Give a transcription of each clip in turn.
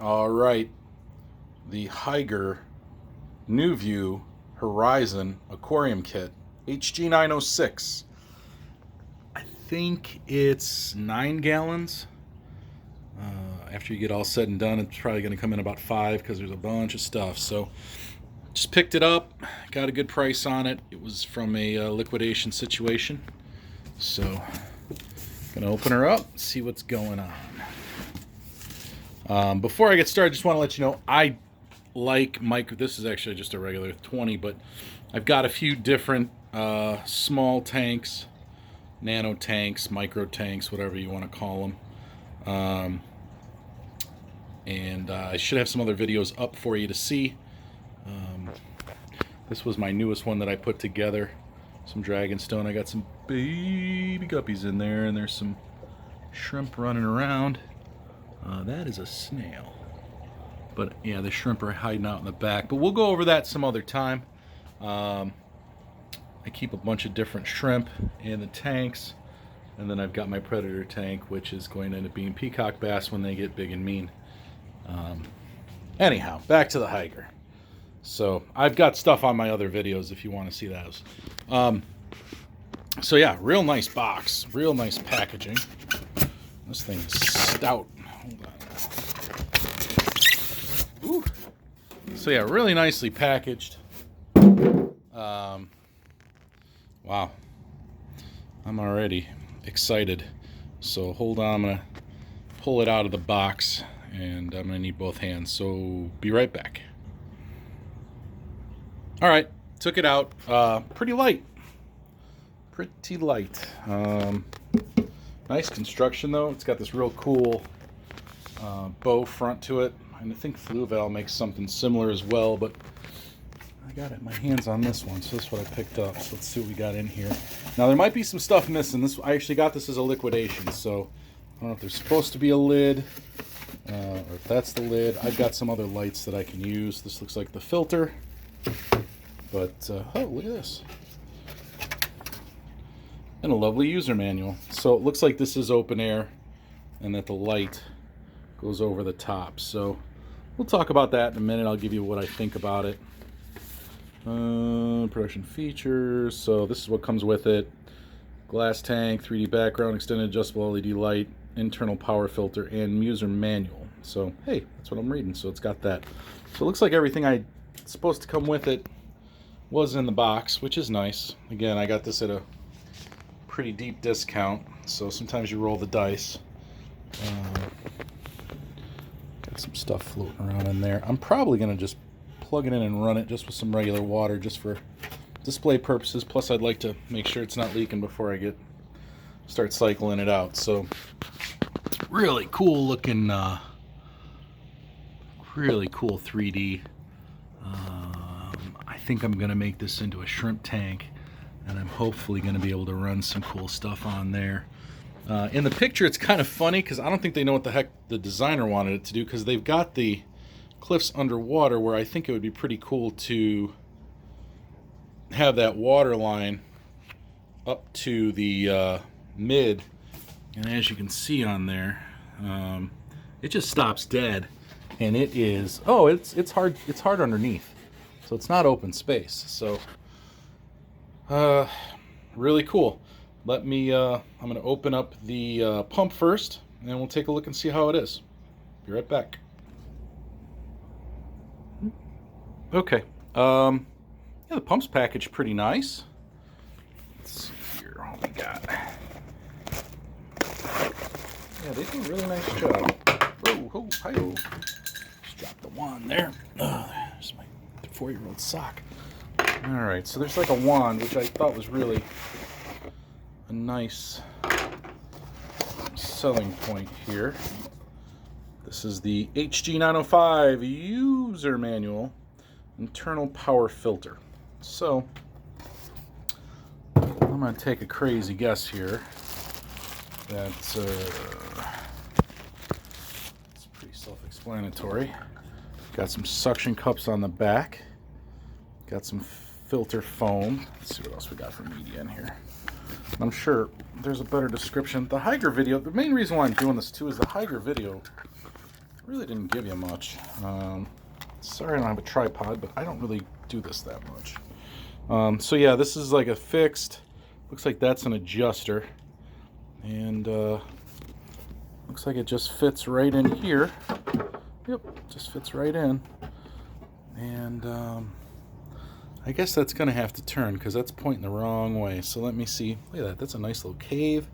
All right, the Hygger New View Horizon Aquarium Kit HG-906. I think it's 9 gallons. After you get all said and done, it's probably going to come in about 5 because there's a bunch of stuff. So just picked it up, got a good price on it. It was from a liquidation situation. So gonna open her up, see what's going on. Before I get started, I just want to let you know I like micro. This is actually just a regular 20, but I've got a few different small tanks, nano tanks, micro tanks, whatever you want to call them. And I should have some other videos up for you to see. This was my newest one that I put together. Some dragonstone. I got some baby guppies in there, and there's some shrimp running around. That is a snail. But yeah, the shrimp are hiding out in the back. But we'll go over that some other time. I keep a bunch of different shrimp in the tanks. And then I've got my predator tank, which is going to end up being peacock bass when they get big and mean. Anyhow, back to the Hygger. So I've got stuff on my other videos if you want to see those. So yeah, real nice box, real nice packaging. This thing is stout. Hold on. Ooh. So yeah, really nicely packaged. Wow, I'm already excited. So hold on, I'm gonna pull it out of the box, and I'm gonna need both hands. So be right back. All right, took it out. Pretty light. Pretty light. Nice construction though. It's got this real cool bow front to it, and I think Fluval makes something similar as well. But I got it. My hands on this one, so that's what I picked up. So let's see what we got in here. Now there might be some stuff missing. This I actually got this as a liquidation, so I don't know if there's supposed to be a lid or if that's the lid. I've got some other lights that I can use. This looks like the filter. But, oh, look at this. And a lovely user manual. So it looks like this is open air and that the light goes over the top. So we'll talk about that in a minute. I'll give you what I think about it. Production features. So this is what comes with it. Glass tank, 3D background, extended adjustable LED light, internal power filter, and user manual. So, hey, that's what I'm reading. So it's got that. So it looks like everything it's supposed to come with it was in the box, which is nice. Again, I got this at a pretty deep discount, so sometimes you roll the dice. Got some stuff floating around in there. I'm probably going to just plug it in and run it just with some regular water just for display purposes. Plus, I'd like to make sure it's not leaking before I start cycling it out. So, really cool looking, really cool 3D. I think I'm going to make this into a shrimp tank, and I'm hopefully going to be able to run some cool stuff on there. In the picture, it's kind of funny because I don't think they know what the heck the designer wanted it to do, because they've got the cliffs underwater where I think it would be pretty cool to have that water line up to the mid. And as you can see on there, it just stops dead, and it is, oh, it's hard underneath. So it's not open space. So really cool. Let me I'm going to open up the pump first, and then we'll take a look and see how it is. Be right back. Okay. Yeah, the pump's packaged pretty nice. Let's see here what we got. Yeah, they do a really nice job. Oh, hi-oh. Just dropped the wand there. There's my 4-year-old sock. Alright, so there's like a wand, which I thought was really a nice selling point here. This is the HG-905 user manual, internal power filter. So I'm going to take a crazy guess here that it's pretty self-explanatory. Got some suction cups on the back. Got some filter foam. Let's see what else we got for media in here. I'm sure there's a better description. The Hygger video, the main reason why I'm doing this too is the Hygger video really didn't give you much. Sorry I don't have a tripod, but I don't really do this that much. So yeah, this is like a fixed, looks like that's an adjuster, and looks like it just fits right in here. Yep, just fits right in. And I guess that's gonna have to turn because that's pointing the wrong way. So let me see. Look at that, that's a nice little cave.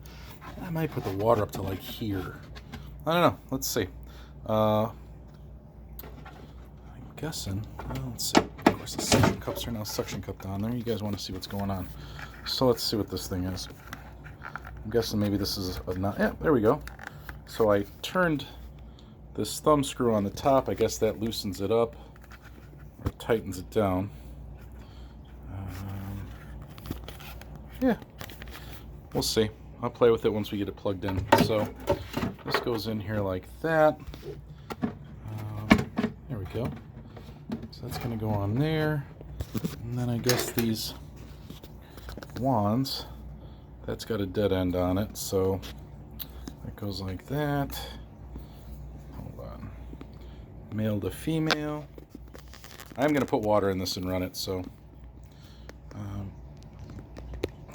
I might put the water up to like here. I don't know, let's see. I'm guessing, well, let's see. Of course the suction cups are now suction cupped on there. You guys want to see what's going on. So let's see what this thing is. I'm guessing maybe this is a nut. Yeah, there we go. So I turned this thumb screw on the top. I guess that loosens it up or tightens it down. Yeah, we'll see. I'll play with it once we get it plugged in. So this goes in here like that. There we go. So that's going to go on there. And then I guess these wands, that's got a dead end on it. So it goes like that. Hold on. Male to female. I'm going to put water in this and run it. So,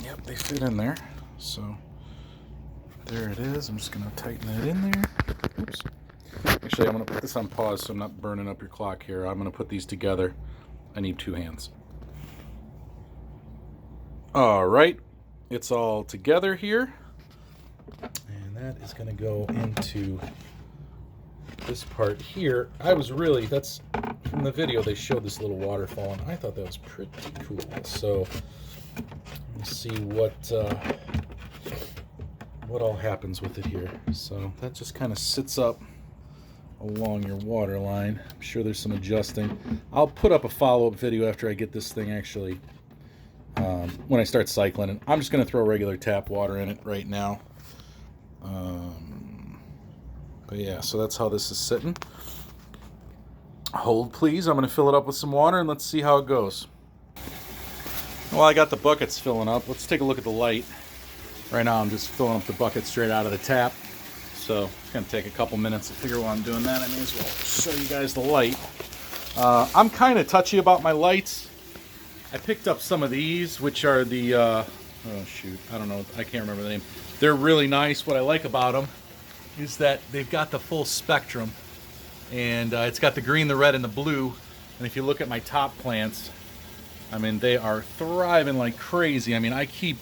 yep, they fit in there. So there it is. I'm just going to tighten that in there. Oops. Actually, I'm going to put this on pause so I'm not burning up your clock here. I'm going to put these together. I need 2 hands. All right. It's all together here. And that is going to go into this part here. That's from the video, they showed this little waterfall, and I thought that was pretty cool. So let's see what all happens with it here. So that just kind of sits up along your water line. I'm sure there's some adjusting. I'll put up a follow-up video after I get this thing actually, when I start cycling. And I'm just going to throw regular tap water in it right now. But yeah, so that's how this is sitting. Hold please, I'm going to fill it up with some water and let's see how it goes. Well, I got the buckets filling up. Let's take a look at the light. Right now I'm just filling up the bucket straight out of the tap. So it's going to take a couple minutes to figure while I'm doing that. I may as well show you guys the light. I'm kind of touchy about my lights. I picked up some of these, which are the, oh shoot, I don't know, I can't remember the name. They're really nice. What I like about them is that they've got the full spectrum. And it's got the green, the red, and the blue. And if you look at my top plants, I mean, they are thriving like crazy. I mean, I keep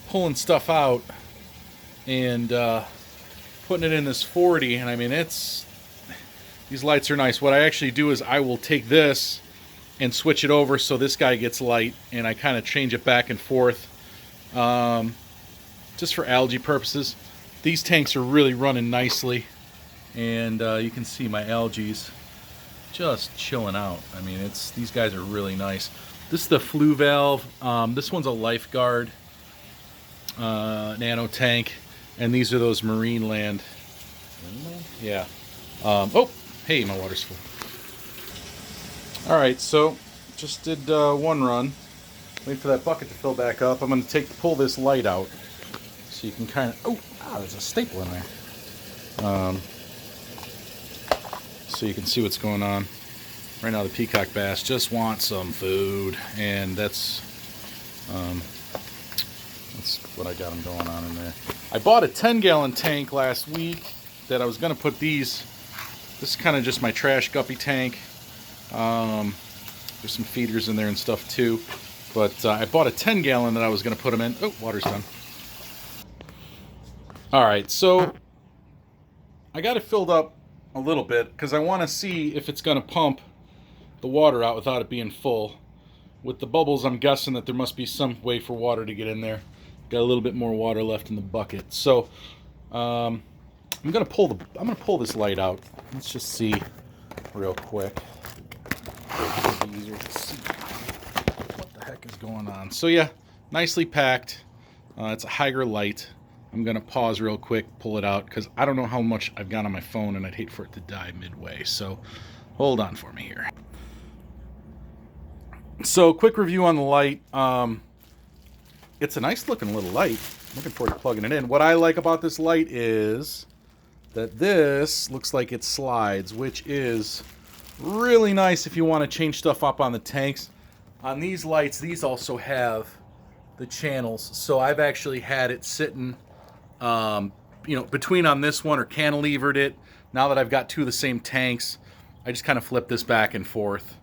pulling stuff out and putting it in this 40, and I mean, these lights are nice. What I actually do is I will take this and switch it over so this guy gets light, and I kind of change it back and forth just for algae purposes. These tanks are really running nicely, and you can see my algae's just chilling out. I mean, these guys are really nice. This is the flue valve. This one's a Lifeguard nano tank, and these are those marine land. Yeah. Oh, hey, my water's full. All right, so just did one run. Wait for that bucket to fill back up. I'm going to pull this light out so you can kind of. Oh, wow, there's a staple in there. So you can see what's going on. Right now, the peacock bass just want some food, and that's what I got them going on in there. I bought a 10-gallon tank last week that I was going to put these. This is kind of just my trash guppy tank. There's some feeders in there and stuff too. But I bought a 10-gallon that I was going to put them in. Oh, water's done. All right, so I got it filled up a little bit because I want to see if it's going to pump the water out without it being full. With the bubbles, I'm guessing that there must be some way for water to get in there. Got a little bit more water left in the bucket. So I'm gonna pull this light out. Let's just see real quick. It'll be easier to see what the heck is going on. So yeah, nicely packed. It's a Hygger light. I'm gonna pause real quick, pull it out, because I don't know how much I've got on my phone and I'd hate for it to die midway. So hold on for me here. So quick review on the light. It's a nice looking little light. Looking forward to plugging it in. What I like about this light is that this looks like it slides, which is really nice if you want to change stuff up on the tanks. On these lights, these also have the channels, so I've actually had it sitting, you know, between on this one or cantilevered it. Now that I've got two of the same tanks, I just kind of flip this back and forth.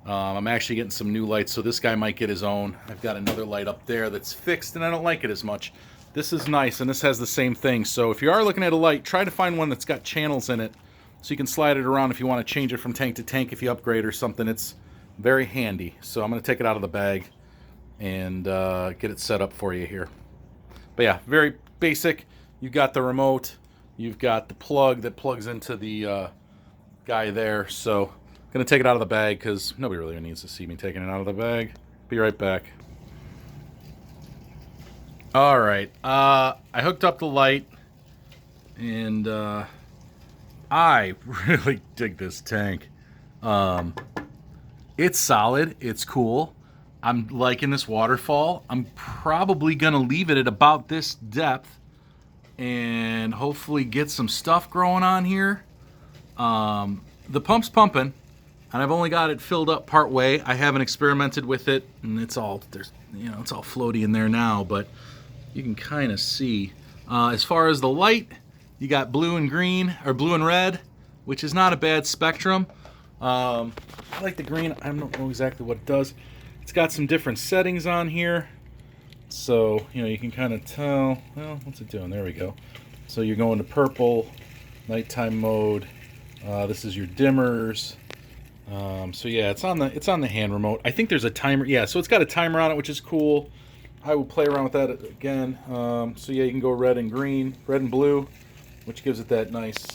I'm actually getting some new lights, so this guy might get his own. I've got another light up there that's fixed, and I don't like it as much. This is nice, and this has the same thing. So if you are looking at a light, try to find one that's got channels in it, so you can slide it around if you want to change it from tank to tank if you upgrade or something. It's very handy. So I'm going to take it out of the bag and get it set up for you here. But yeah, very basic. You've got the remote. You've got the plug that plugs into the guy there. So I'm going to take it out of the bag because nobody really needs to see me taking it out of the bag. Be right back. All right. I hooked up the light, and I really dig this tank. It's solid. It's cool. I'm liking this waterfall. I'm probably going to leave it at about this depth and hopefully get some stuff growing on here. The pump's pumping, and I've only got it filled up part way. I haven't experimented with it, and it's all it's all floaty in there now, but you can kind of see. As far as the light, you got blue and green, or blue and red, which is not a bad spectrum. I like the green. I don't know exactly what it does. It's got some different settings on here, so you can kind of tell. Well, what's it doing? There we go. So you're going to purple, nighttime mode. This is your dimmers. So yeah, it's on the hand remote. I think there's a timer. Yeah, so it's got a timer on it, which is cool. I will play around with that again. So yeah, you can go red and green, red and blue, which gives it that nice